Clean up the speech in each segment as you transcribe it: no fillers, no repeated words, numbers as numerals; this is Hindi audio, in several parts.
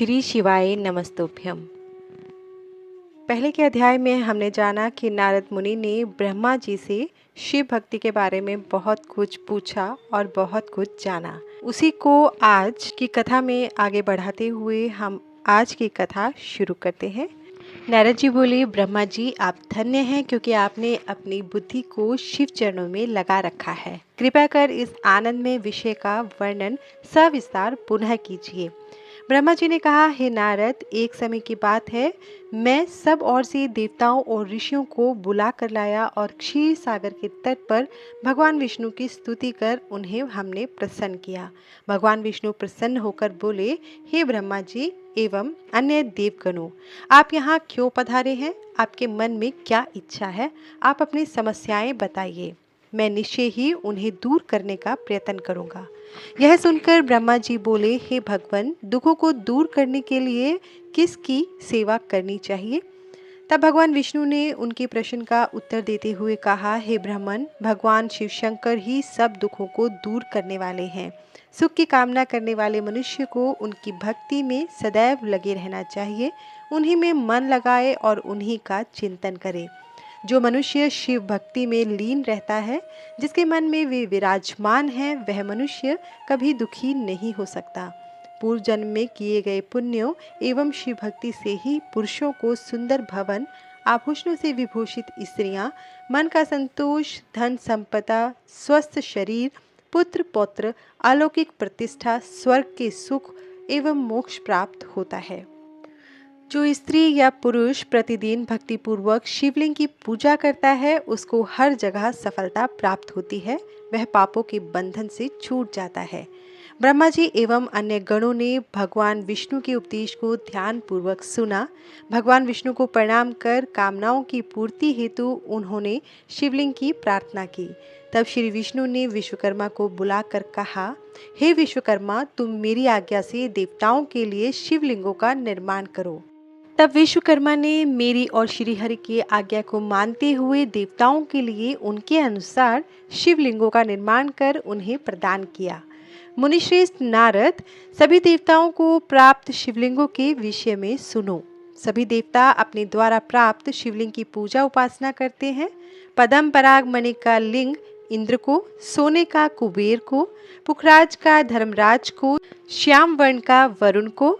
श्री शिवाय नमस्तुभ्यम। पहले के अध्याय में हमने जाना कि नारद मुनि ने ब्रह्मा जी से शिव भक्ति के बारे में बहुत कुछ पूछा और बहुत कुछ जाना। उसी को आज की कथा में आगे बढ़ाते हुए हम आज की कथा शुरू करते हैं। नारद जी बोले, ब्रह्मा जी आप धन्य हैं क्योंकि आपने अपनी बुद्धि को शिव चरणों में लगा रखा है। कृपया कर इस आनंदमय विषय का वर्णन सविस्तार पुनः कीजिए। ब्रह्मा जी ने कहा, हे नारद, एक समय की बात है, मैं सब ओर से देवताओं और ऋषियों को बुला कर लाया और क्षीर सागर के तट पर भगवान विष्णु की स्तुति कर उन्हें हमने प्रसन्न किया। भगवान विष्णु प्रसन्न होकर बोले, हे ब्रह्मा जी एवं अन्य देवगणों, आप यहाँ क्यों पधारे हैं? आपके मन में क्या इच्छा है? आप अपनी समस्याएं बताइए, मैं निश्चय ही उन्हें दूर करने का प्रयत्न करूंगा। यह सुनकर ब्रह्मा जी बोले, हे भगवान, दुखों को दूर करने के लिए किसकी सेवा करनी चाहिए? तब भगवान विष्णु ने उनके प्रश्न का उत्तर देते हुए कहा, हे ब्राह्मण, भगवान शिव शंकर ही सब दुखों को दूर करने वाले हैं। सुख की कामना करने वाले मनुष्य को उनकी भक्ति में सदैव लगे रहना चाहिए। उन्हीं में मन लगाए और उन्हीं का चिंतन करे। जो मनुष्य शिव भक्ति में लीन रहता है, जिसके मन में वे विराजमान हैं, वह मनुष्य कभी दुखी नहीं हो सकता। पूर्व जन्म में किए गए पुण्यों एवं शिव भक्ति से ही पुरुषों को सुंदर भवन, आभूषणों से विभूषित स्त्रियां, मन का संतोष, धन संपदा, स्वस्थ शरीर, पुत्र पौत्र, अलौकिक प्रतिष्ठा, स्वर्ग के सुख एवं मोक्ष प्राप्त होता है। जो स्त्री या पुरुष प्रतिदिन भक्तिपूर्वक शिवलिंग की पूजा करता है, उसको हर जगह सफलता प्राप्त होती है। वह पापों के बंधन से छूट जाता है। ब्रह्मा जी एवं अन्य गणों ने भगवान विष्णु के उपदेश को ध्यान पूर्वक सुना। भगवान विष्णु को प्रणाम कर कामनाओं की पूर्ति हेतु उन्होंने शिवलिंग की प्रार्थना की। तब श्री विष्णु ने विश्वकर्मा को बुलाकर कहा, हे विश्वकर्मा, तुम मेरी आज्ञा से देवताओं के लिए शिवलिंगों का निर्माण करो। तब विश्वकर्मा ने मेरी और श्रीहरि की आज्ञा को मानते हुए देवताओं के लिए उनके अनुसार शिवलिंगों का निर्माण कर उन्हें प्रदान किया। मुनिश्रेष्ठ नारद, सभी देवताओं को प्राप्त शिवलिंगों के विषय में सुनो। सभी देवता अपने द्वारा प्राप्त शिवलिंग की पूजा उपासना करते हैं। पद्म पराग मणि का लिंग इंद्र को, सोने का कुबेर को, पुखराज का धर्मराज को, श्याम वर्ण का वरुण को,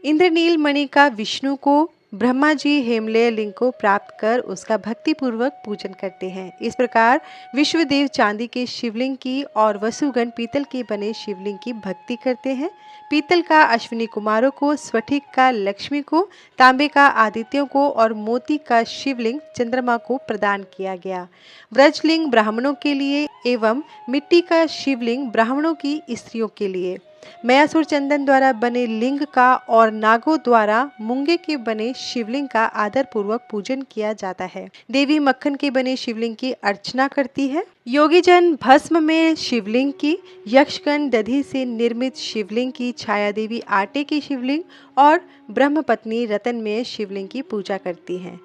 इंद्रनील मणि का विष्णु को, ब्रह्मा जी हेमलय लिंग को प्राप्त कर उसका भक्ति पूर्वक पूजन करते हैं। इस प्रकार विश्वदेव चांदी के शिवलिंग की और वसुगण पीतल के बने शिवलिंग की भक्ति करते हैं। पीतल का अश्विनी कुमारों को, स्फटिक का लक्ष्मी को, तांबे का आदित्यों को और मोती का शिवलिंग चंद्रमा को प्रदान किया गया। व्रजलिंग ब्राह्मणों के लिए एवं मिट्टी का शिवलिंग ब्राह्मणों की स्त्रियों के लिए, मयासुर चंदन द्वारा बने लिंग का और नागों द्वारा मूंगे के बने शिवलिंग का आदर पूर्वक पूजन किया जाता है। देवी मक्खन के बने शिवलिंग की अर्चना करती है। योगी जन भस्म में शिवलिंग की, यक्षगण दधि से निर्मित शिवलिंग की, छाया देवी आटे की शिवलिंग और ब्रह्मपत्नी रतन में शिवलिंग की पूजा करती है।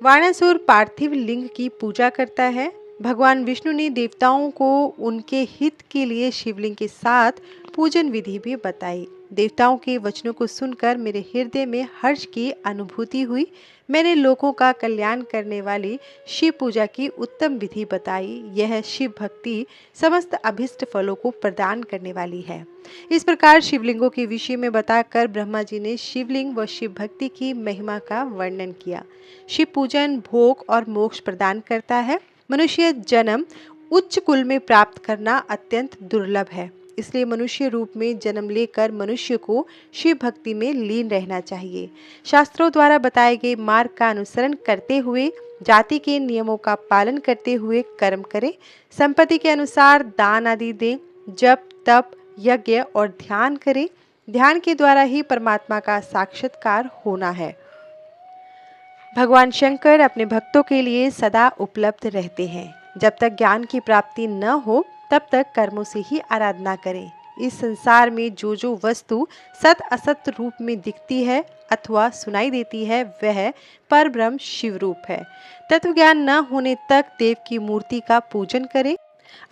वाणासुर पार्थिव लिंग की पूजा करता है। भगवान विष्णु ने देवताओं को उनके हित के लिए शिवलिंग के साथ पूजन विधि भी बताई। देवताओं के वचनों को सुनकर मेरे हृदय में हर्ष की अनुभूति हुई। मैंने लोगों का कल्याण करने वाली शिव पूजा की उत्तम विधि बताई। यह शिव भक्ति समस्त अभिष्ट फलों को प्रदान करने वाली है। इस प्रकार शिवलिंगों के विषय में बताकर ब्रह्मा जी ने शिवलिंग व शिव भक्ति की महिमा का वर्णन किया। शिव पूजन भोग और मोक्ष प्रदान करता है। मनुष्य जन्म उच्च कुल में प्राप्त करना अत्यंत दुर्लभ है। इसलिए मनुष्य रूप में जन्म लेकर मनुष्य को शिव भक्ति में लीन रहना चाहिए। शास्त्रों द्वारा बताए गए मार्ग का अनुसरण करते हुए, जाति के नियमों का पालन करते हुए कर्म करें। संपत्ति के अनुसार दान आदि दें। जप तप यज्ञ और ध्यान करें। ध्यान के द्वारा ही परमात्मा का साक्षात्कार होना है। भगवान शंकर अपने भक्तों के लिए सदा उपलब्ध रहते हैं। जब तक ज्ञान की प्राप्ति न हो, तब तक कर्मों से ही आराधना करें। इस संसार में जो वस्तु सत असत रूप में दिखती है अथवा सुनाई देती है, वह परब्रह्म शिव रूप है। तत्व ज्ञान न होने तक देव की मूर्ति का पूजन करें।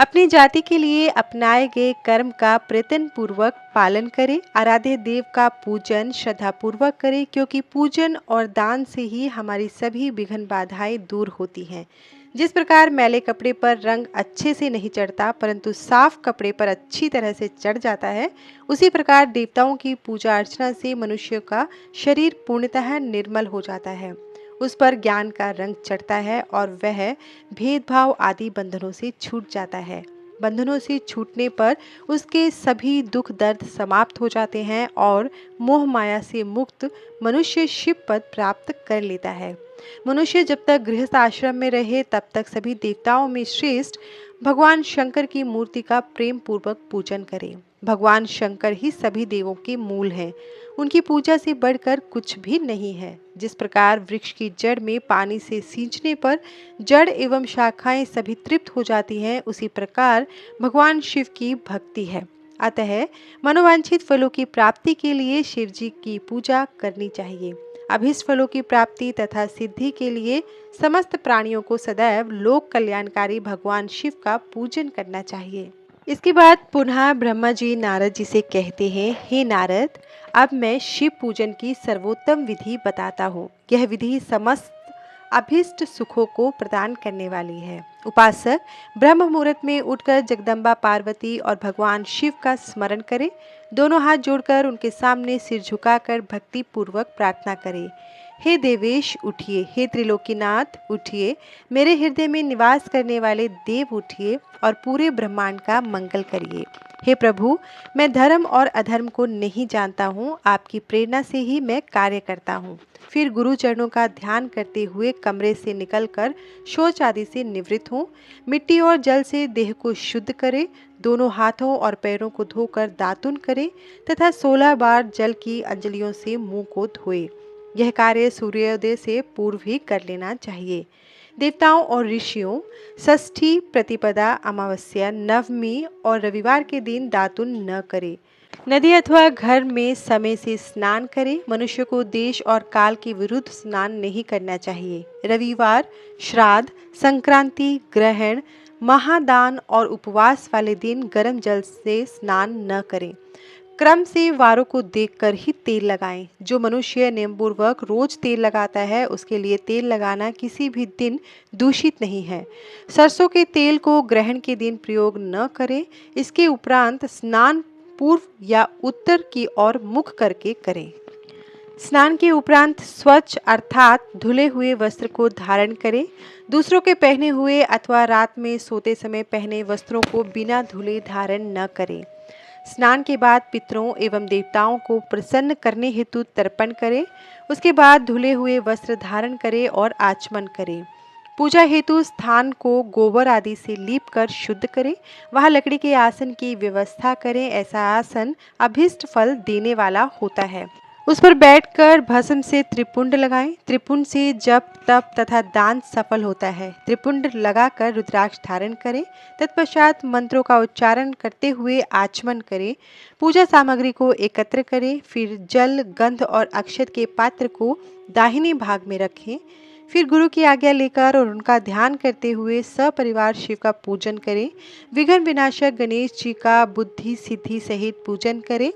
अपनी जाति के लिए अपनाए गए कर्म का प्रयत्न पूर्वक पालन करें। आराध्य देव का पूजन श्रद्धा पूर्वक करें, क्योंकि पूजन और दान से ही हमारी सभी विघ्न बाधाएं दूर होती हैं। जिस प्रकार मैले कपड़े पर रंग अच्छे से नहीं चढ़ता, परंतु साफ कपड़े पर अच्छी तरह से चढ़ जाता है, उसी प्रकार देवताओं की पूजा अर्चना से मनुष्य का शरीर पूर्णतः निर्मल हो जाता है। उस पर ज्ञान का रंग चढ़ता है और वह भेदभाव आदि बंधनों से छूट जाता है। बंधनों से छूटने पर उसके सभी दुख दर्द समाप्त हो जाते हैं और मोह माया से मुक्त मनुष्य शिव पद प्राप्त कर लेता है। मनुष्य जब तक गृहस्थ आश्रम में रहे तब तक सभी देवताओं में श्रेष्ठ भगवान शंकर की मूर्ति का प्रेम पूर्वक पूजन करे। भगवान शंकर ही सभी देवों के मूल हैं। उनकी पूजा से बढ़कर कुछ भी नहीं है। जिस प्रकार वृक्ष की जड़ में पानी से सींचने पर जड़ एवं शाखाएं सभी तृप्त हो जाती हैं, उसी प्रकार भगवान शिव की भक्ति है। अतः मनोवांछित फलों की प्राप्ति के लिए शिव जी की पूजा करनी चाहिए। अभीष्ट फलों की प्राप्ति तथा सिद्धि के लिए समस्त प्राणियों को सदैव लोक कल्याणकारी भगवान शिव का पूजन करना चाहिए। इसके बाद पुनः ब्रह्मा जी नारद जी से कहते हैं, हे नारद, अब मैं शिव पूजन की सर्वोत्तम विधि बताता हूँ। यह विधि समस्त अभीष्ट सुखों को प्रदान करने वाली है। उपासक ब्रह्म मुहूर्त में उठकर जगदम्बा पार्वती और भगवान शिव का स्मरण करे। दोनों हाथ जोड़कर उनके सामने सिर झुकाकर भक्ति पूर्वक प्रार्थना करे। हे देवेश उठिए, हे त्रिलोकीनाथ उठिए, मेरे हृदय में निवास करने वाले देव उठिए और पूरे ब्रह्मांड का मंगल करिए। हे प्रभु, मैं धर्म और अधर्म को नहीं जानता हूँ, आपकी प्रेरणा से ही मैं कार्य करता हूँ। फिर गुरु चरणों का ध्यान करते हुए कमरे से निकलकर शौच आदि से निवृत्त हों। मिट्टी और जल से देह को शुद्ध करें। दोनों हाथों और पैरों को धोकर दातुन करें तथा 16 बार जल की अंजलियों से मुंह को धोएं। यह कार्य सूर्योदय से पूर्व ही कर लेना चाहिए। देवताओं और ऋषियों षष्ठी, प्रतिपदा, अमावस्या, नवमी और रविवार के दिन दातुन न करें। नदी अथवा घर में समय से स्नान करें। मनुष्य को देश और काल के विरुद्ध स्नान नहीं करना चाहिए। रविवार, श्राद्ध, संक्रांति, ग्रहण, महादान और उपवास वाले दिन गर्म जल से स्नान न करें। क्रम से वारों को देखकर ही तेल लगाएं। जो मनुष्य नियमपूर्वक रोज तेल लगाता है, उसके लिए तेल लगाना किसी भी दिन दूषित नहीं है। सरसों के तेल को ग्रहण के दिन प्रयोग न करें। इसके उपरांत स्नान पूर्व या उत्तर की ओर मुख करके करें। स्नान के उपरांत स्वच्छ अर्थात धुले हुए वस्त्र को धारण करें। दूसरों के पहने हुए अथवा रात में सोते समय पहने वस्त्रों को बिना धुले धारण न करें। स्नान के बाद पितरों एवं देवताओं को प्रसन्न करने हेतु तर्पण करें। उसके बाद धुले हुए वस्त्र धारण करें और आचमन करें। पूजा हेतु स्थान को गोबर आदि से लीप कर शुद्ध करें। वहाँ लकड़ी के आसन की व्यवस्था करें। ऐसा आसन अभीष्ट फल देने वाला होता है। उस पर बैठकर भस्म से त्रिपुंड लगाएं। त्रिपुंड से जप, तप तथा दान सफल होता है। त्रिपुंड लगाकर रुद्राक्ष धारण करें। तत्पश्चात मंत्रों का उच्चारण करते हुए आचमन करें। पूजा सामग्री को एकत्र करें। फिर जल, गंध और अक्षत के पात्र को दाहिने भाग में रखें। फिर गुरु की आज्ञा लेकर और उनका ध्यान करते हुए सपरिवार शिव का पूजन करें। विघ्न विनाशक गणेश जी का बुद्धि सिद्धि सहित पूजन करें।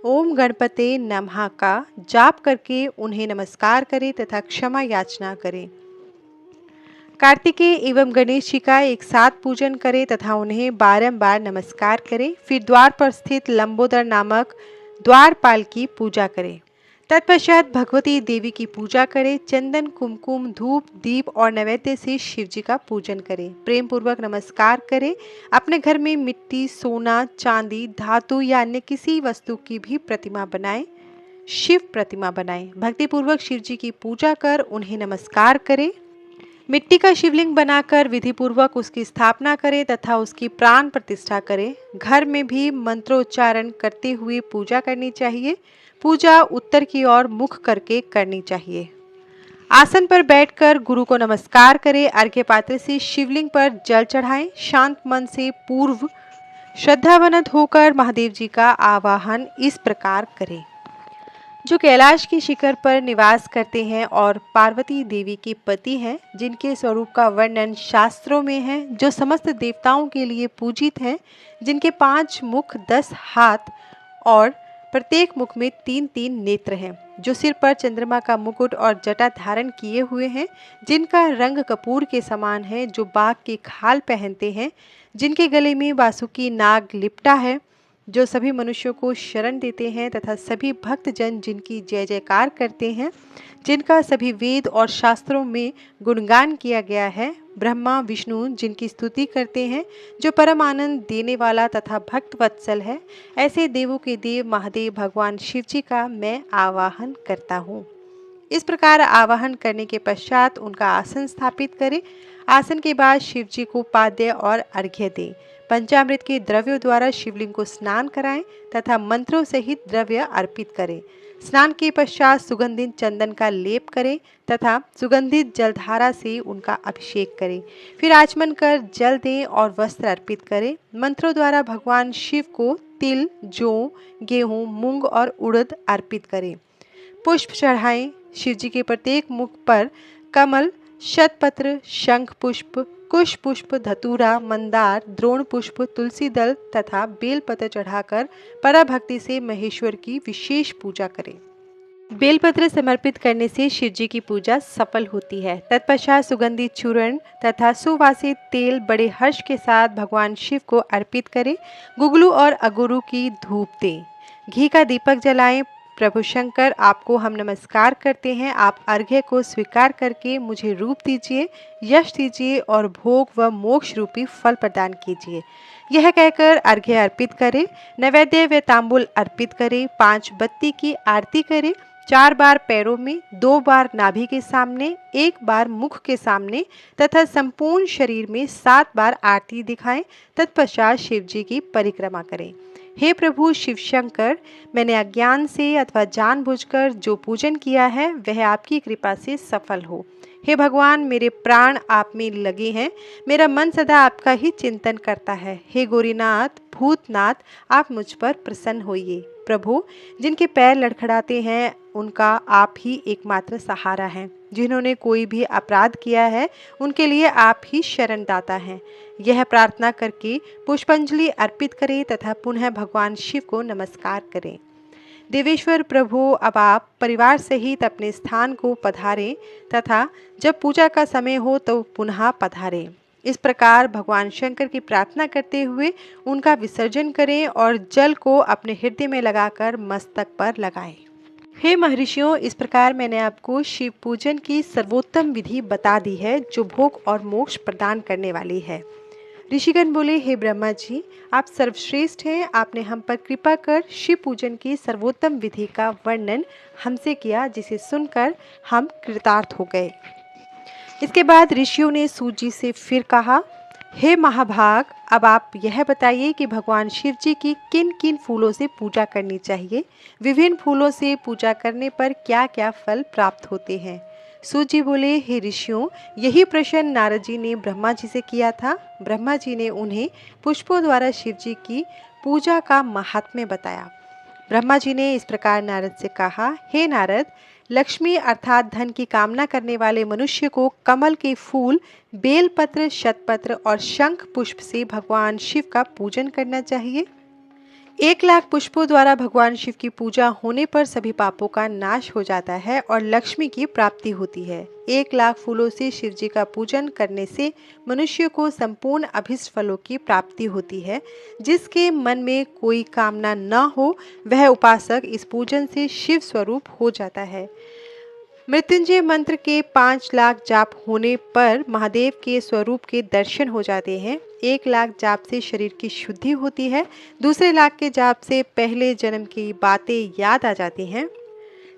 ओम गणपते नमः का जाप करके उन्हें नमस्कार करें तथा क्षमा याचना करें। कार्तिकेय एवं गणेश जी का एक साथ पूजन करें तथा उन्हें बारंबार नमस्कार करें। फिर द्वार पर स्थित लंबोदर नामक द्वारपाल की पूजा करें। तत्पश्चात भगवती देवी की पूजा करें। चंदन, कुमकुम, धूप, दीप और नैवेद्य से शिव जी का पूजन करें। प्रेम पूर्वक नमस्कार करें। अपने घर में मिट्टी, सोना, चांदी, धातु या अन्य किसी वस्तु की भी प्रतिमा बनाएं। शिव प्रतिमा बनाएं। भक्ति पूर्वक शिव जी की पूजा कर उन्हें नमस्कार करें। मिट्टी का शिवलिंग बनाकर विधि पूर्वक उसकी स्थापना करें तथा उसकी प्राण प्रतिष्ठा करें। घर में भी मंत्रोच्चारण करते हुए पूजा करनी चाहिए। पूजा उत्तर की ओर मुख करके करनी चाहिए। आसन पर बैठकर गुरु को नमस्कार करें। अर्घ्य पात्र से शिवलिंग पर जल चढ़ाएं। शांत मन से पूर्व श्रद्धावनत होकर महादेव जी का आवाहन इस प्रकार करें। जो कैलाश की शिखर पर निवास करते हैं और पार्वती देवी के पति हैं, जिनके स्वरूप का वर्णन शास्त्रों में है, जो समस्त देवताओं के लिए पूजित हैं, जिनके 5 मुख 10 हाथ और प्रत्येक मुख में 3-3 नेत्र हैं, जो सिर पर चंद्रमा का मुकुट और जटा धारण किए हुए हैं, जिनका रंग कपूर के समान है, जो बाघ की खाल पहनते हैं, जिनके गले में वासुकी नाग लिपटा है, जो सभी मनुष्यों को शरण देते हैं तथा सभी भक्त जन जिनकी जय जयकार करते हैं, जिनका सभी वेद और शास्त्रों में गुणगान किया गया है, ब्रह्मा विष्णु जिनकी स्तुति करते हैं, जो परम आनंद देने वाला तथा भक्त वत्सल है, ऐसे देवों के देव महादेव भगवान शिव जी का मैं आवाहन करता हूँ। इस प्रकार आवाहन करने के पश्चात उनका आसन स्थापित करें। आसन के बाद शिव जी को पाद्य और अर्घ्य दें। पंचामृत के द्रव्यों द्वारा शिवलिंग को स्नान कराएं तथा मंत्रों सहित द्रव्य अर्पित करें। स्नान के पश्चात सुगंधित चंदन का लेप करें तथा सुगंधित जलधारा से उनका अभिषेक करें। फिर आचमन कर जल दें और वस्त्र अर्पित करें। मंत्रों द्वारा भगवान शिव को तिल, जौ, गेहूँ, मूंग और उड़द अर्पित करें। पुष्प चढ़ाएं। शिव जी के प्रत्येक मुख पर कमल, शतपत्र, शंख पुष्प, कुश पुष्प, धतूरा, मंदार, द्रोण पुष्प, तुलसी दल तथा बेलपत्र चढ़ाकर पराभक्ति से महेश्वर की विशेष पूजा करें। बेलपत्र समर्पित करने से शिव जी की पूजा सफल होती है। तत्पश्चात सुगंधित चूर्ण तथा सुवासित तेल बड़े हर्ष के साथ भगवान शिव को अर्पित करें। गुगलू और अगुरु की धूप दें। घी का दीपक जलाएं। प्रभु शंकर, आपको हम नमस्कार करते हैं। आप अर्घ्य को स्वीकार करके मुझे रूप दीजिए, यश दीजिए और भोग व मोक्ष रूपी फल प्रदान कीजिए। यह कहकर अर्घ्य अर्पित करें। नैवेद्य व तांबूल अर्पित करें। 5 बत्ती की आरती करें। 4 बार पैरों में, 2 बार नाभि के सामने, 1 बार मुख के सामने तथा संपूर्ण शरीर में 7 बार आरती दिखाएं। तत्पश्चात शिव जी की परिक्रमा करें। हे प्रभु शिव शंकर, मैंने अज्ञान से अथवा जानबूझकर जो पूजन किया है वह आपकी कृपा से सफल हो। हे भगवान, मेरे प्राण आप में लगे हैं। मेरा मन सदा आपका ही चिंतन करता है। हे गौरीनाथ, भूतनाथ, आप मुझ पर प्रसन्न होइए। प्रभु, जिनके पैर लड़खड़ाते हैं उनका आप ही एकमात्र सहारा है। जिन्होंने कोई भी अपराध किया है उनके लिए आप ही शरणदाता हैं। यह प्रार्थना करके पुष्पांजलि अर्पित करें तथा पुनः भगवान शिव को नमस्कार करें। देवेश्वर प्रभु, अब आप परिवार सहित अपने स्थान को पधारें तथा जब पूजा का समय हो तो पुनः पधारें। इस प्रकार भगवान शंकर की प्रार्थना करते हुए उनका विसर्जन करें और जल को अपने हृदय में लगाकर मस्तक पर लगाएं। हे महर्षियों, इस प्रकार मैंने आपको शिव पूजन की सर्वोत्तम विधि बता दी है, जो भोग और मोक्ष प्रदान करने वाली है। ऋषिगण बोले, हे ब्रह्मा जी, आप सर्वश्रेष्ठ हैं। आपने हम पर कृपा कर शिव पूजन की सर्वोत्तम विधि का वर्णन हमसे किया, जिसे सुनकर हम कृतार्थ हो गए। इसके बाद ऋषियों ने सूत जी से फिर कहा, हे महाभाग, अब आप यह बताइए कि भगवान शिव जी की किन किन फूलों से पूजा करनी चाहिए। विभिन्न फूलों से पूजा करने पर क्या क्या फल प्राप्त होते हैं। सूत जी बोले, हे ऋषियों, यही प्रश्न नारद जी ने ब्रह्मा जी से किया था। ब्रह्मा जी ने उन्हें पुष्पों द्वारा शिव जी की पूजा का महात्म्य बताया। ब्रह्मा जी ने इस प्रकार नारद से कहा, हे नारद, लक्ष्मी अर्थात धन की कामना करने वाले मनुष्य को कमल के फूल, बेलपत्र, शतपत्र और शंख पुष्प से भगवान शिव का पूजन करना चाहिए। 1,00,000 पुष्पों द्वारा भगवान शिव की पूजा होने पर सभी पापों का नाश हो जाता है और लक्ष्मी की प्राप्ति होती है। 1,00,000 फूलों से शिव जी का पूजन करने से मनुष्य को संपूर्ण अभीष्ट फलों की प्राप्ति होती है। जिसके मन में कोई कामना न हो वह उपासक इस पूजन से शिव स्वरूप हो जाता है। मृत्युंजय मंत्र के 5,00,000 जाप होने पर महादेव के स्वरूप के दर्शन हो जाते हैं। 1,00,000 जाप से शरीर की शुद्धि होती है। दूसरे लाख के जाप से पहले जन्म की बातें याद आ जाती हैं।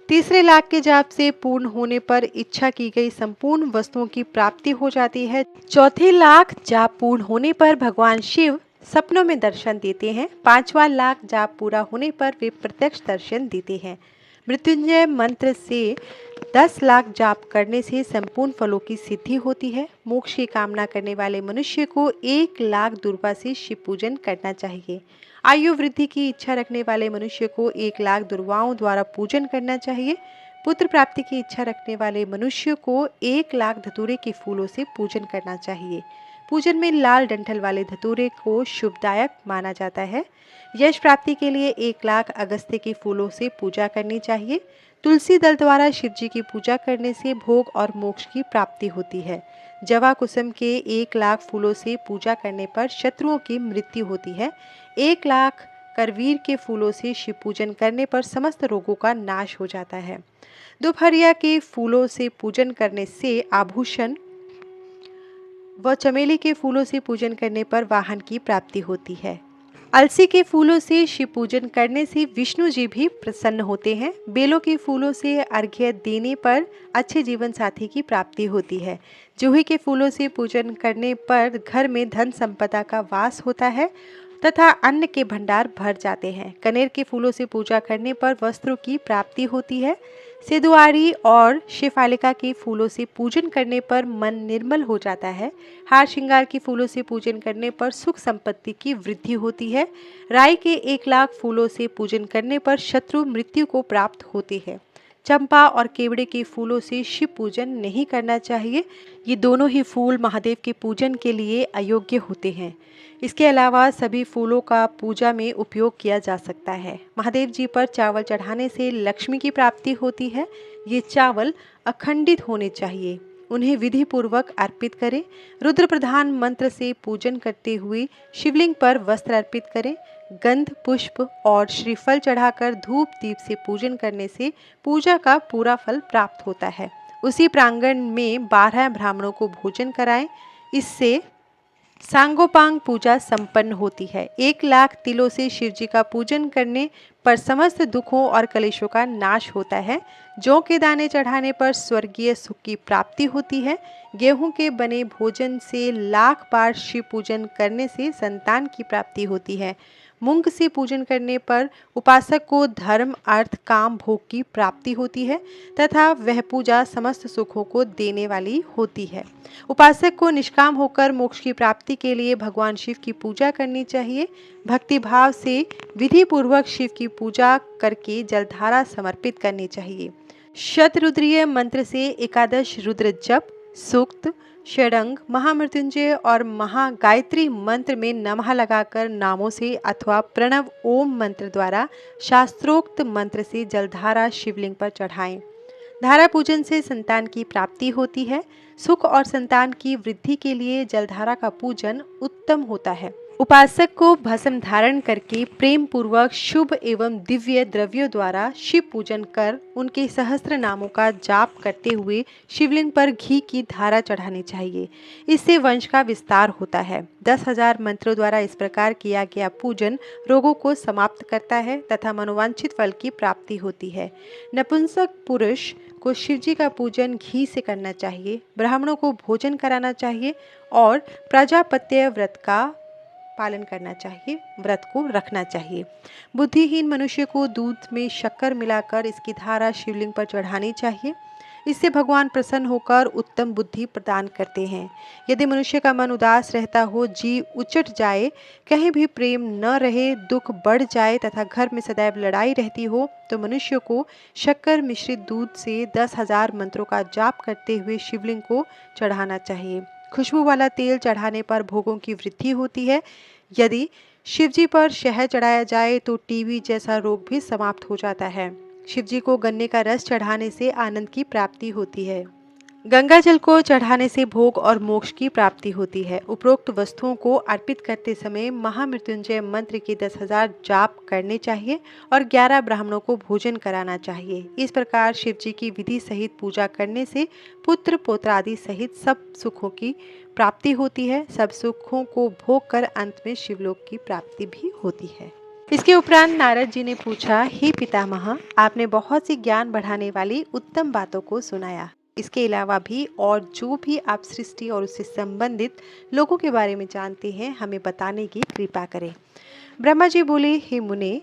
तीसरे लाख के जाप से पूर्ण होने पर इच्छा की गई संपूर्ण वस्तुओं की प्राप्ति हो जाती है। चौथे लाख जाप पूर्ण होने पर भगवान शिव सपनों में दर्शन देते हैं। 5वां लाख जाप पूरा होने पर वे प्रत्यक्ष दर्शन देते हैं। मृत्युंजय मंत्र से 10 लाख जाप करने से संपूर्ण फलों की सिद्धि होती है। मोक्ष की कामना करने वाले मनुष्य को 1 लाख दुर्वा से शिव पूजन करना चाहिए। आयु वृद्धि की इच्छा रखने वाले मनुष्य को 1 लाख दुर्वाओं द्वारा पूजन करना चाहिए। पुत्र प्राप्ति की इच्छा रखने वाले मनुष्य को 1 लाख धतूरे के फूलों से पूजन करना चाहिए। पूजन में लाल डंठल वाले धतूरे को शुभदायक माना जाता है। यश प्राप्ति के लिए 1 लाख अगस्त्य के फूलों से पूजा करनी चाहिए। तुलसी दल द्वारा शिव जी की पूजा करने से भोग और मोक्ष की प्राप्ति होती है। जवा कुसुम के 1 लाख फूलों से पूजा करने पर शत्रुओं की मृत्यु होती है। 1 लाख करवीर के फूलों से शिव पूजन करने पर समस्त रोगों का नाश हो जाता है। दोपहरिया के फूलों से पूजन करने से आभूषण व चमेली के फूलों से पूजन करने पर वाहन की प्राप्ति होती है। अलसी के फूलों से शिव पूजन करने से विष्णु जी भी प्रसन्न होते हैं। बेलों के फूलों से अर्घ्य देने पर अच्छे जीवन साथी की प्राप्ति होती है। जूही के फूलों से पूजन करने पर घर में धन संपदा का वास होता है तथा अन्न के भंडार भर जाते हैं। कनेर के फूलों से पूजा करने पर वस्त्रों की प्राप्ति होती है। सेदुआरी और शेफालिका के फूलों से पूजन करने पर मन निर्मल हो जाता है। हार श्रृंगार के फूलों से पूजन करने पर सुख संपत्ति की वृद्धि होती है। राई के 1 लाख फूलों से पूजन करने पर शत्रु मृत्यु को प्राप्त होती है। चंपा और केवड़े के फूलों से शिव पूजन नहीं करना चाहिए। ये दोनों ही फूल महादेव के पूजन के लिए अयोग्य होते हैं। इसके अलावा सभी फूलों का पूजा में उपयोग किया जा सकता है। महादेव जी पर चावल चढ़ाने से लक्ष्मी की प्राप्ति होती है। ये चावल अखंडित होने चाहिए। उन्हें विधि पूर्वक अर्पित करें। रुद्र प्रधान मंत्र से पूजन करते हुए शिवलिंग पर वस्त्र अर्पित करें। गंध पुष्प और श्रीफल चढ़ाकर धूप दीप से पूजन करने से पूजा का पूरा फल प्राप्त होता है। उसी प्रांगण में 12 ब्राह्मणों को भोजन कराएं। इससे सांगोपांग पूजा संपन्न होती है। 1 लाख तिलों से शिव जी का पूजन करने पर समस्त दुखों और कलेशों का नाश होता है। जौ के दाने चढ़ाने पर स्वर्गीय सुख की प्राप्ति होती है। गेहूं के बने भोजन से 1 लाख बार शिव पूजन करने से संतान की प्राप्ति होती है। मूंग से पूजन करने पर उपासक को धर्म अर्थ काम भोग की प्राप्ति होती है तथा वह पूजा समस्त सुखों को देने वाली होती है। उपासक को निष्काम होकर मोक्ष की प्राप्ति के लिए भगवान शिव की पूजा करनी चाहिए। भक्ति भाव से विधि पूर्वक शिव की पूजा करके जलधारा समर्पित करनी चाहिए। शतरुद्रीय मंत्र से 11 रुद्र जप, सूक्त, षडंग, महामृत्युंजय और महागायत्री मंत्र में नमः लगाकर नामों से अथवा प्रणव ओम मंत्र द्वारा शास्त्रोक्त मंत्र से जलधारा शिवलिंग पर चढ़ाएं। धारा पूजन से संतान की प्राप्ति होती है। सुख और संतान की वृद्धि के लिए जलधारा का पूजन उत्तम होता है। उपासक को भस्म धारण करके प्रेम पूर्वक शुभ एवं दिव्य द्रव्यों द्वारा शिव पूजन कर उनके सहस्त्र नामों का जाप करते हुए शिवलिंग पर घी की धारा चढ़ानी चाहिए। इससे वंश का विस्तार होता है। 10,000 मंत्रों द्वारा इस प्रकार किया गया पूजन रोगों को समाप्त करता है तथा मनोवांछित फल की प्राप्ति होती है। नपुंसक पुरुष को शिवजी का पूजन घी से करना चाहिए। ब्राह्मणों को भोजन कराना चाहिए और प्रजापत्य व्रत का पालन करना चाहिए, व्रत को रखना चाहिए। बुद्धिहीन मनुष्य को दूध में शक्कर मिलाकर इसकी धारा शिवलिंग पर चढ़ानी चाहिए। इससे भगवान प्रसन्न होकर उत्तम बुद्धि प्रदान करते हैं। यदि मनुष्य का मन उदास रहता हो, जीव उचट जाए, कहीं भी प्रेम न रहे, दुख बढ़ जाए तथा घर में सदैव लड़ाई रहती हो, तो मनुष्य को शक्कर मिश्रित दूध से 10,000 मंत्रों का जाप करते हुए शिवलिंग को चढ़ाना चाहिए। खुशबू वाला तेल चढ़ाने पर भोगों की वृद्धि होती है। यदि शिवजी पर शहद चढ़ाया जाए तो टीबी जैसा रोग भी समाप्त हो जाता है। शिवजी को गन्ने का रस चढ़ाने से आनंद की प्राप्ति होती है। गंगा जल को चढ़ाने से भोग और मोक्ष की प्राप्ति होती है। उपरोक्त वस्तुओं को अर्पित करते समय महामृत्युंजय मंत्र के 10,000 जाप करने चाहिए और 11 ब्राह्मणों को भोजन कराना चाहिए। इस प्रकार शिवजी की विधि सहित पूजा करने से पुत्र पौत्रादि सहित सब सुखों की प्राप्ति होती है। सब सुखों को भोग कर अंत में शिवलोक की प्राप्ति भी होती है। इसके उपरांत नारद जी ने पूछा, हे पितामह, आपने बहुत सी ज्ञान बढ़ाने वाली उत्तम बातों को सुनाया। इसके अलावा भी और जो भी आप सृष्टि और उससे संबंधित लोगों के बारे में जानते हैं, हमें बताने की कृपा करें। ब्रह्मा जी बोले, हे मुने,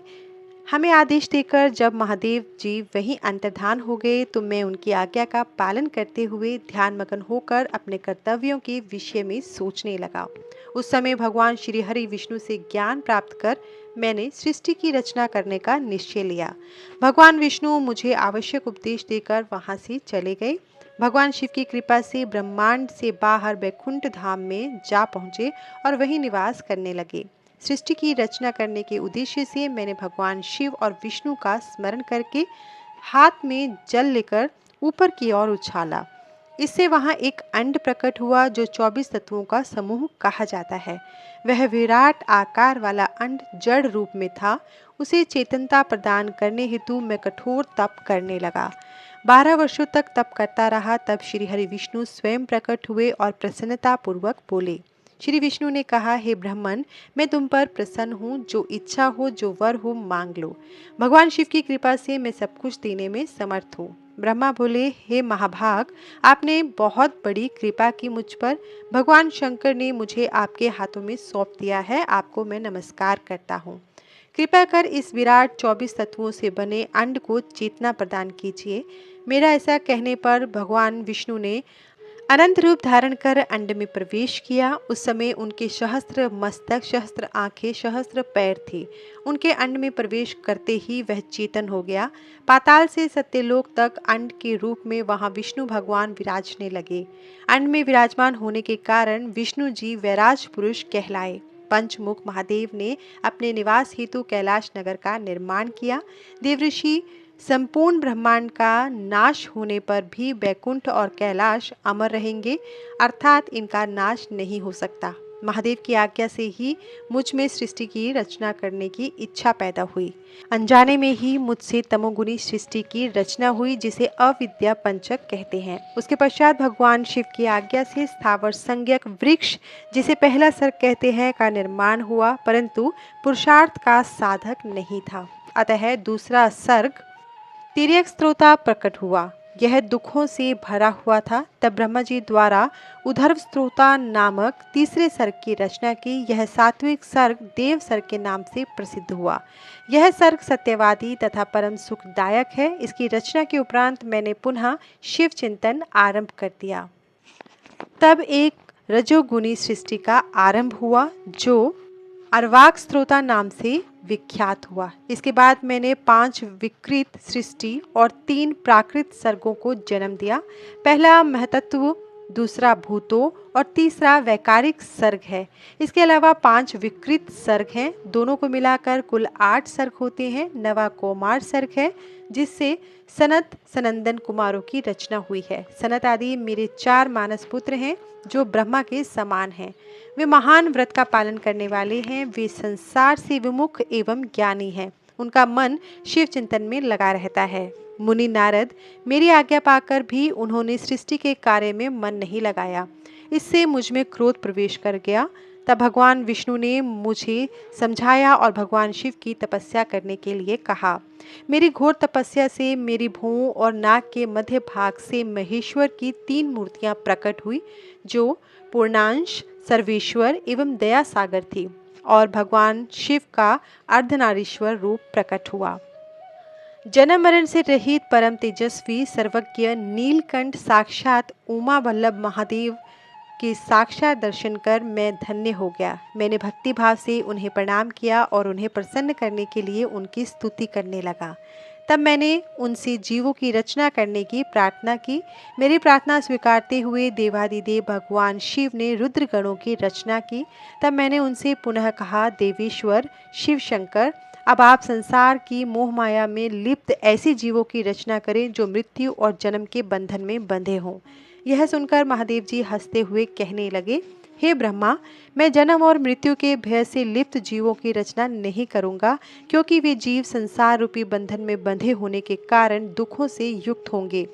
हमें आदेश देकर जब महादेव जी वहीं अंतर्धान हो गए तो मैं उनकी आज्ञा का पालन करते हुए ध्यानमग्न होकर अपने कर्तव्यों के विषय में सोचने लगा। उस समय भगवान श्री हरि विष्णु से ज्ञान प्राप्त कर मैंने सृष्टि की रचना करने का निश्चय लिया। भगवान विष्णु मुझे आवश्यक उपदेश देकर वहां से चले गए। भगवान शिव की कृपा से ब्रह्मांड से बाहर वैकुंठ धाम में जा पहुँचे और वहीं निवास करने लगे। सृष्टि की रचना करने के उद्देश्य से मैंने भगवान शिव और विष्णु का स्मरण करके हाथ में जल लेकर ऊपर की ओर उछाला। इससे वहां एक अंड प्रकट हुआ जो 24 तत्वों का समूह कहा जाता है। वह विराट आकार वाला अंड जड़ रूप में था। उसे चेतनता प्रदान करने हेतु मैं कठोर तप करने लगा। 12 वर्षों तक तप करता रहा। तब श्री हरि विष्णु स्वयं प्रकट हुए और प्रसन्नता पूर्वक बोले। श्री विष्णु ने कहा, हे ब्राह्मण, मैं तुम पर प्रसन्न हूँ। जो इच्छा हो, जो वर हो, मांग लो। भगवान शिव की कृपा से मैं सब कुछ देने में समर्थ हूँ। ब्रह्मा बोले, हे महाभाग, आपने बहुत बड़ी कृपा की मुझ पर। भगवान शंकर ने मुझे आपके हाथों में सौंप दिया है। आपको मैं नमस्कार करता हूँ। कृपया कर इस विराट 24 तत्वों से बने अंड को चेतना प्रदान कीजिए। मेरा ऐसा कहने पर भगवान विष्णु ने अनंत रूप धारण कर अंड में प्रवेश किया। उस समय उनके सहस्त्र मस्तक, सहस्त्र आंखें, सहस्त्र पैर थे। उनके अंड में प्रवेश करते ही वह चेतन हो गया। पाताल से सत्यलोक तक अंड के रूप में वहां विष्णु भगवान विराजने लगे। अंड में विराजमान होने के कारण विष्णु जी वैराज पुरुष कहलाए। पंचमुख महादेव ने अपने निवास हेतु कैलाश नगर का निर्माण किया। देवऋषि संपूर्ण ब्रह्मांड का नाश होने पर भी वैकुंठ और कैलाश अमर रहेंगे, अर्थात इनका नाश नहीं हो सकता। महादेव की आज्ञा से ही मुझ में सृष्टि की रचना करने की इच्छा पैदा हुई। अनजाने में ही मुझसे तमोगुनी सृष्टि की रचना हुई, जिसे अविद्या पंचक कहते हैं। उसके पश्चात भगवान शिव की आज्ञा से स्थावर संज्ञक वृक्ष, जिसे पहला सर्ग कहते हैं, का निर्माण हुआ, परंतु पुरुषार्थ का साधक नहीं था। अतः दूसरा सर्ग तिर्यक स्त्रोता प्रकट हुआ। यह दुखों से भरा हुआ था। तब ब्रह्मा जी द्वारा उधर्व स्त्रोता नामक तीसरे सर्ग की रचना की। यह सात्विक सर्ग देव सर्ग के नाम से प्रसिद्ध हुआ। यह सर्ग सत्यवादी तथा परम सुखदायक है। इसकी रचना के उपरांत मैंने पुनः शिव चिंतन आरंभ कर दिया। तब एक रजोगुणी सृष्टि का आरंभ हुआ जो अर्वाक स्त्रोता नाम से विख्यात हुआ। इसके बाद मैंने 5 विकृत सृष्टि और 3 प्राकृत सर्गों को जन्म दिया। पहला महतत्व, दूसरा भूतों और तीसरा वैकारिक सर्ग है। इसके अलावा 5 विकृत सर्ग हैं। दोनों को मिलाकर कुल 8 सर्ग होते हैं। नवा कौमार सर्ग है, जिससे सनत सनंदन कुमारों की रचना हुई है। सनत आदि मेरे 4 मानस पुत्र हैं जो ब्रह्मा के समान हैं। वे महान व्रत का पालन करने वाले हैं। वे संसार से विमुख एवं ज्ञानी हैं। उनका मन शिव चिंतन में लगा रहता है। मुनि नारद, मेरी आज्ञा पाकर भी उन्होंने सृष्टि के कार्य में मन नहीं लगाया। इससे मुझ में क्रोध प्रवेश कर गया। तब भगवान विष्णु ने मुझे समझाया और भगवान शिव की तपस्या करने के लिए कहा। मेरी घोर तपस्या से मेरी भुवों और नाक के मध्य भाग से महेश्वर की 3 मूर्तियां प्रकट हुई, जो पूर्णांश, सर्वेश्वर एवं दया सागर थी, और भगवान शिव का अर्धनारीश्वर रूप प्रकट हुआ। जन्म मरण से रहित परम तेजस्वी सर्वज्ञ नीलकंठ साक्षात उमा वल्लभ महादेव के साक्षात दर्शन कर मैं धन्य हो गया। मैंने भक्ति भाव से उन्हें प्रणाम किया और उन्हें प्रसन्न करने के लिए उनकी स्तुति करने लगा। तब मैंने उनसे जीवों की रचना करने की प्रार्थना की। मेरी प्रार्थना स्वीकारते हुए देवादिदेव भगवान शिव ने रुद्र गणों की रचना की। तब मैंने उनसे पुनः कहा, देवेश्वर शिव शंकर, अब आप संसार की मोह माया में लिप्त ऐसे जीवों की रचना करें जो मृत्यु और जन्म के बंधन में बंधे हों। यह सुनकर महादेव जी हंसते हुए कहने लगे, हे ब्रह्मा, मैं जन्म और मृत्यु के भय से लिप्त जीवों की रचना नहीं करूंगा, क्योंकि वे जीव संसार रूपी बंधन में बंधे होने के कारण दुखों से युक्त होंगे।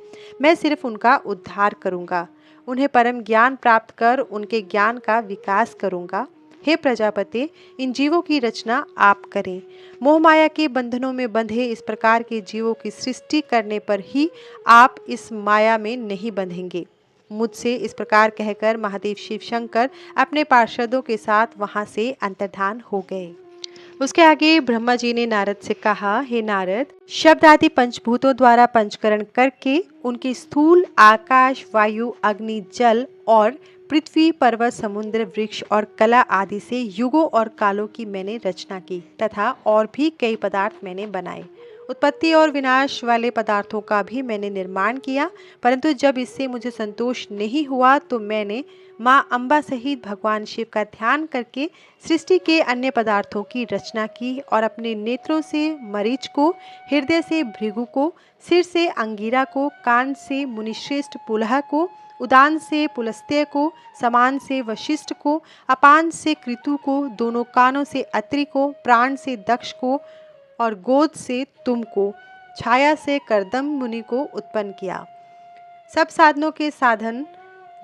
मैं सिर्फ उनका उद्धार करूंगा, उन्हें परम ज्ञान प्राप्त कर उनके ज्ञान का विकास करूंगा। हे प्रजापति, इन जीवों की रचना आप करें। मोह माया के बंधनों में बंधे इस प्रकार के जीवों की सृष्टि करने पर ही आप इस माया में नहीं बंधेंगे। मुझसे इस प्रकार कहकर महादेव शिव शंकर अपने पार्षदों के साथ वहां से अंतर्धान हो गए। उसके आगे ब्रह्मा जी ने नारद से कहा, हे नारद, शब्द आदि पंचभूतों द्वारा पंचकरण करके उनके स्थूल आकाश, वायु, अग्नि, जल और पृथ्वी, पर्वत, समुद्र, वृक्ष और कला आदि से युगों और कालों की मैंने रचना की तथा और भी कई पदार्थ मैंने बनाए। उत्पत्ति और विनाश वाले पदार्थों का भी मैंने निर्माण किया, परंतु जब इससे मुझे संतोष नहीं हुआ तो मैंने माँ अम्बा सहित भगवान शिव का ध्यान करके सृष्टि के अन्य पदार्थों की रचना की और अपने नेत्रों से मरीच को, हृदय से भृगु को, सिर से अंगिरा को, कान से मुनिश्रेष्ठ पुलह को, उदान से पुलस्त्य को, समान से वशिष्ठ को, अपान से कृतु को, दोनों कानों से अत्रि को, प्राण से दक्ष को और गोद से तुमको, छाया से करदम मुनि को उत्पन्न किया। सब साधनों के साधन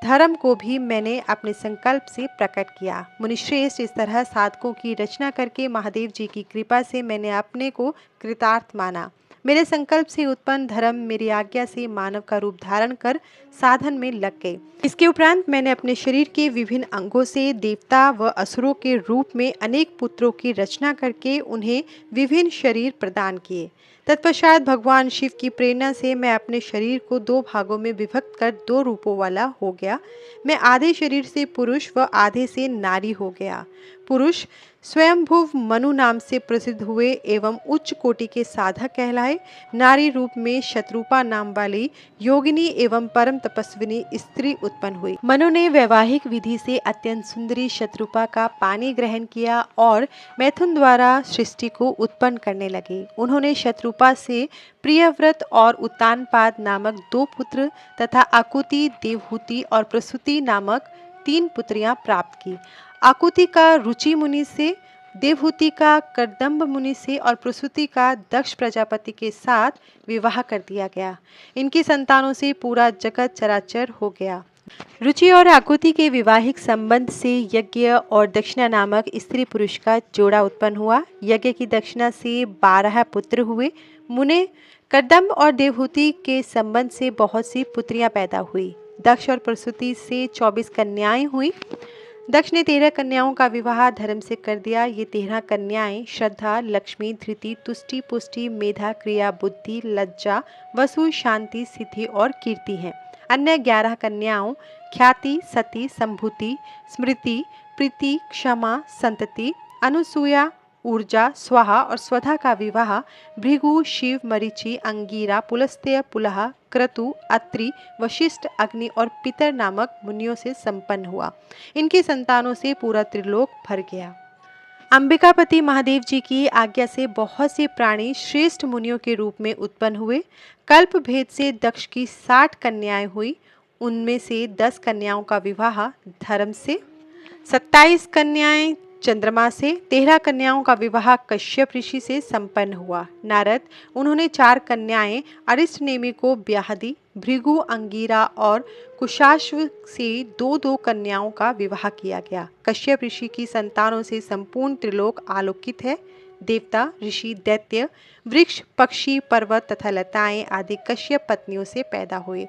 धर्म को भी मैंने अपने संकल्प से प्रकट किया। मुनिश्रेष्ठ, इस तरह साधकों की रचना करके महादेव जी की कृपा से मैंने अपने को कृतार्थ माना। मेरे संकल्प से उत्पन्न धर्म मेरी आज्ञा से मानव का रूप धारण कर साधन में लग गए। इसके उपरांत मैंने अपने शरीर के विभिन्न अंगों से देवता व असुरों के रूप में अनेक पुत्रों की रचना करके उन्हें विभिन्न शरीर प्रदान किए। तत्पश्चात भगवान शिव की प्रेरणा से मैं अपने शरीर को दो भागों में विभक्त कर दो रूपों वाला हो गया। मैं आधे शरीर से पुरुष व आधे से नारी हो गया। पुरुष स्वयंभुव मनु नाम से प्रसिद्ध हुए एवं उच्च कोटि के साधक कहलाए। नारी रूप में शत्रुपा नाम वाली योगिनी एवं परम तपस्विनी स्त्री उत्पन्न हुई। मनु ने वैवाहिक विधि से अत्यंत सुंदरी शत्रुपा का पानी ग्रहण किया और मैथुन द्वारा सृष्टि को उत्पन्न करने लगे। उन्होंने शत्रुपा से प्रियव्रत और उत्तानपाद नामक दो पुत्र तथा आकुति, देवहूति और प्रसूति नामक 3 पुत्रियां प्राप्त की। आकुति का रुचि मुनि से, देवहूति का करदम्ब मुनि से और प्रसूति का दक्ष प्रजापति के साथ विवाह कर दिया गया। इनकी संतानों से पूरा जगत चराचर हो गया। रुचि और आकुति के विवाहिक संबंध से यज्ञ और दक्षिणा नामक स्त्री पुरुष का जोड़ा उत्पन्न हुआ। यज्ञ की दक्षिणा से 12 पुत्र हुए। मुने करदम्ब और देवहूति के संबंध से बहुत सी पुत्रियां पैदा हुई। दक्ष और प्रसूति से 24 कन्याएं हुई। दक्ष ने 13 कन्याओं का विवाह धर्म से कर दिया। ये 13 कन्याएं श्रद्धा, लक्ष्मी, धृति, तुष्टि, पुष्टि, मेधा, क्रिया, बुद्धि, लज्जा, वसु, शांति, सिद्धि और कीर्ति हैं। अन्य 11 कन्याओं ख्याति, सती, संभूति, स्मृति, प्रीति, क्षमा, संतति, अनुसूया, ऊर्जा, स्वाहा और स्वधा का विवाह भृगु, शिव, मरीचि, अंगिरा, पुलस्त्य, पुलह, क्रतु, अत्रि, वशिष्ठ, अग्नि और पितर नामक मुनियों से संपन्न हुआ। इनकी संतानों से पूरा त्रिलोक भर गया। अंबिकापति महादेव जी की आज्ञा से बहुत से प्राणी श्रेष्ठ मुनियों के रूप में उत्पन्न हुए। कल्प भेद से दक्ष की 60 कन्याएं हुई। उनमें से 10 कन्याओं का विवाह धर्म से, 27 कन्याएं चंद्रमा से, 13 कन्याओं का विवाह कश्यप ऋषि से संपन्न हुआ। नारद, उन्होंने 4 कन्याएं अरिष्टनेमि को ब्याह दी। भृगु, अंगिरा और कुशाश्व से 2-2 कन्याओं का विवाह किया गया। कश्यप ऋषि की संतानों से संपूर्ण त्रिलोक आलोकित है। देवता, ऋषि, दैत्य, वृक्ष, पक्षी, पर्वत तथा लताएं आदि कश्यप पत्नियों से पैदा हुए।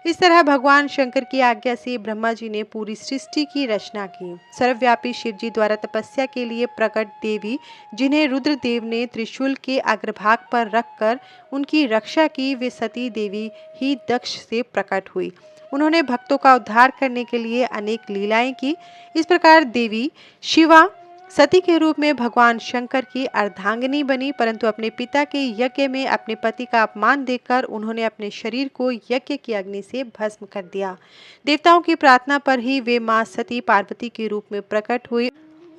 इस तरह भगवान शंकर की आज्ञा से ब्रह्मा जी ने पूरी सृष्टि की रचना की। सर्वव्यापी शिव जी द्वारा तपस्या के लिए प्रकट देवी, जिन्हें रुद्रदेव ने त्रिशूल के अग्रभाग पर रखकर उनकी रक्षा की, वे सती देवी ही दक्ष से प्रकट हुई। उन्होंने भक्तों का उद्धार करने के लिए अनेक लीलाएं की। इस प्रकार देवी शिवा सती के रूप में भगवान शंकर की अर्धांगिनी बनी, परंतु अपने पिता के यज्ञ में अपने पति का अपमान देकर उन्होंने अपने शरीर को यज्ञ की अग्नि से भस्म कर दिया। देवताओं की प्रार्थना पर ही वे मां सती पार्वती के रूप में प्रकट हुई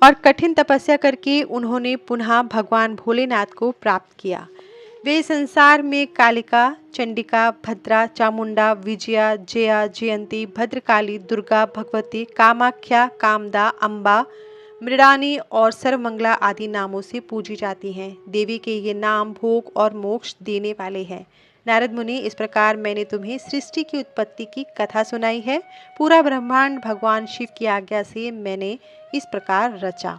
और कठिन तपस्या करके उन्होंने पुनः भगवान भोलेनाथ को प्राप्त किया। वे संसार में कालिका, चंडिका, भद्रा, चामुंडा, विजया, जया, जयंती, भद्रकाली, दुर्गा, भगवती, कामाख्या, कामदा, अम्बा, मृडानी और सर्वमंगला आदि नामों से पूजी जाती हैं। देवी के ये नाम भोग और मोक्ष देने वाले हैं। नारद मुनि, इस प्रकार मैंने तुम्हें सृष्टि की उत्पत्ति की कथा सुनाई है। पूरा ब्रह्मांड भगवान शिव की आज्ञा से मैंने इस प्रकार रचा।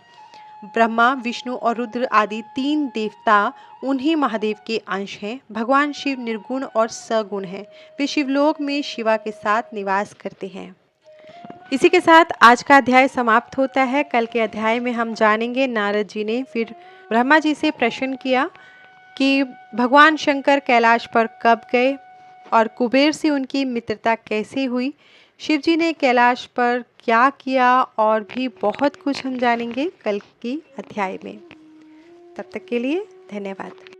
ब्रह्मा, विष्णु और रुद्र आदि 3 देवता उन्हीं महादेव के अंश हैं। भगवान शिव निर्गुण और सगुण हैं। वे शिवलोक में शिवा के साथ निवास करते हैं। इसी के साथ आज का अध्याय समाप्त होता है। कल के अध्याय में हम जानेंगे नारद जी ने फिर ब्रह्मा जी से प्रश्न किया कि भगवान शंकर कैलाश पर कब गए और कुबेर से उनकी मित्रता कैसे हुई, शिव जी ने कैलाश पर क्या किया, और भी बहुत कुछ हम जानेंगे कल की अध्याय में। तब तक के लिए धन्यवाद।